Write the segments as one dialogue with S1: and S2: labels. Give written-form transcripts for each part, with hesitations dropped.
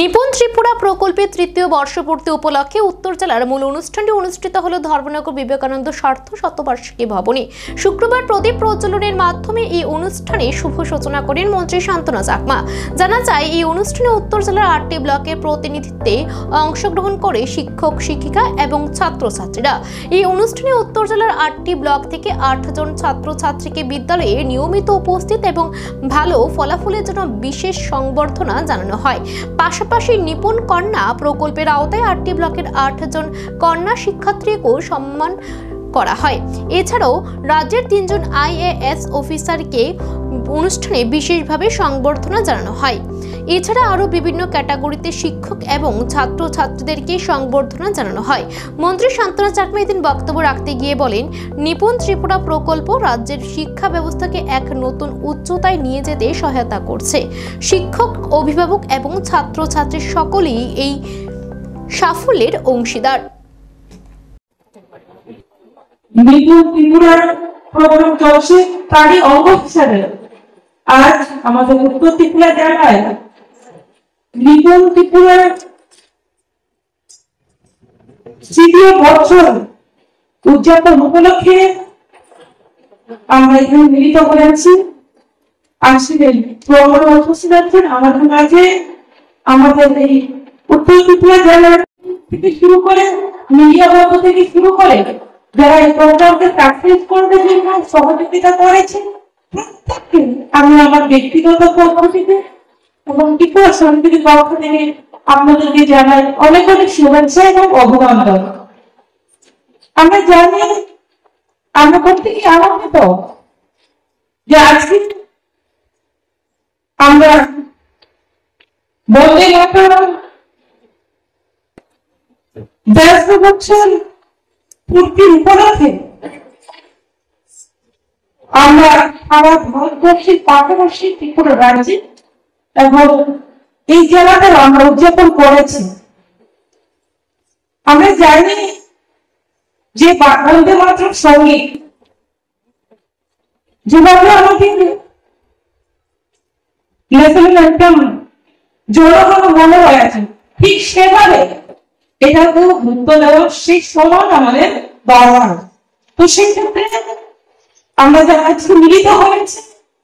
S1: নিপুণ ত্রিপুরা প্রকল্পের তৃতীয় বর্ষপূর্তি উপলক্ষে উত্তর জেলার মূল অনুষ্ঠানটি অনুষ্ঠিত হল ধর্মনগর বিবেকানন্দ স্বার্থ শতবার্ষিকী ভবনে। শুক্রবার প্রদীপ প্রজ্বলনের মাধ্যমে এই অনুষ্ঠানে শুভ সূচনা করেন মন্ত্রী শান্তনা চাকমা। জানা যায়, এই অনুষ্ঠানে উত্তর জেলার 8টি ব্লকের প্রতিনিধিত্বে অংশগ্রহণ করে শিক্ষক, শিক্ষিকা এবং ছাত্রছাত্রীরা। এই অনুষ্ঠানে উত্তর জেলার 8টি ব্লক থেকে 8 জন ছাত্রছাত্রীকে বিদ্যালয়ে নিয়মিত উপস্থিত এবং ভালো ফলাফলের জন্য বিশেষ সংবর্ধনা জানানো হয়। পাশাপাশি নিপুণ কন্যা প্রকল্পের আওতায় 8টি ব্লকের 8 জন কন্যা শিক্ষার্থীকেও সম্মান করা হয়। এছাড়াও রাজ্যের 3 জন IAS অফিসারকে অনুষ্ঠানে বিশেষভাবে সংবর্ধনা জানানো হয়। এছাড়া আরও বিভিন্ন ক্যাটাগরিতে শিক্ষক এবং ছাত্রছাত্রীদেরকে সংবর্ধনা জানানো হয়। মন্ত্রী শান্তনা চাকমা এদিন বক্তব্য রাখতে গিয়ে বলেন, নিপুণ ত্রিপুরা প্রকল্প রাজ্যের শিক্ষা ব্যবস্থাকে এক নতুন উচ্চতায় নিয়ে যেতে সহায়তা করছে। শিক্ষক, অভিভাবক এবং ছাত্রছাত্রী সকলেই এই সাফল্যের অংশীদার।
S2: নিপুণ ত্রিপুরার প্রোগ্রাম চলছে, তারই অঙ্গ হিসাবে আজ আমাদের উত্তর ত্রিপুরা জেলায় নিপুণ ত্রিপুরার তৃতীয় বছর উদযাপন উপলক্ষে আমরা এখানে মিলিত হয়েছি। আসলে প্রোগ্রামে উপস্থিত আছেন আমাদের মাঝে আমাদের এই উত্তর ত্রিপুরা জেলার থেকে শুরু করে মিডিয়া বর্গ থেকে শুরু করে যারা এই প্রোগ্রামকে সাকসেস করতে জন্য সহযোগিতা করেছেন প্রত্যেককে আমি আমার ব্যক্তিগত পক্ষ থেকে এবং ত্রিপুরা সমিতির পক্ষ থেকে আপনাদেরকে জানাই অনেক অনেক শুভেচ্ছা এবং অভিনন্দন। আমরা জানি, আমরা প্রত্যেকে আনন্দিত যে আজকে আমরা বন্দে মাতরম 150 বছর পূর্তির উপলক্ষে আমরা আমার ভারতবর্ষের পাশাপাশি ত্রিপুরা রাজ্যে এবং এই জেলাতে আমরা উদযাপন করেছি। আমরা জানি যে বন্দে মাতরম সঙ্গীত যেভাবে আমাদের ন্যাশনাল অ্যান্থেম জনগণ মনে হয়েছে, ঠিক সেভাবে এটাকেও গুরুত্ব দেওয়া সেই সমান আমাদের দরকার। তো সেই ক্ষেত্রে আমরা যারা আজকে মিলিত হয়েছে,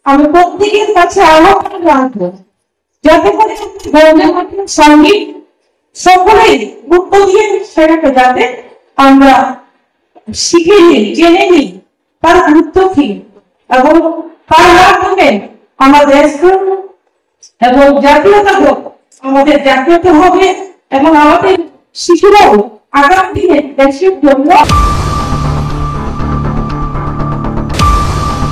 S2: আমি প্রত্যেকের কাছে আহ্বান রাখবো যাতে করে বন্দে মাতরম সঙ্গীত সকলেই গুরুত্ব দিয়ে সেটাকে যাতে আমরা শিখে নিই, জেনে নিই তার গুরুত্ব কি এবং তার মাধ্যমে আমাদের দেশ এবং জাতীয়তা আমাদের জাতীয়তা হবে এবং আমাদের শিশুরাও আগামী দিনে দেশের জন্য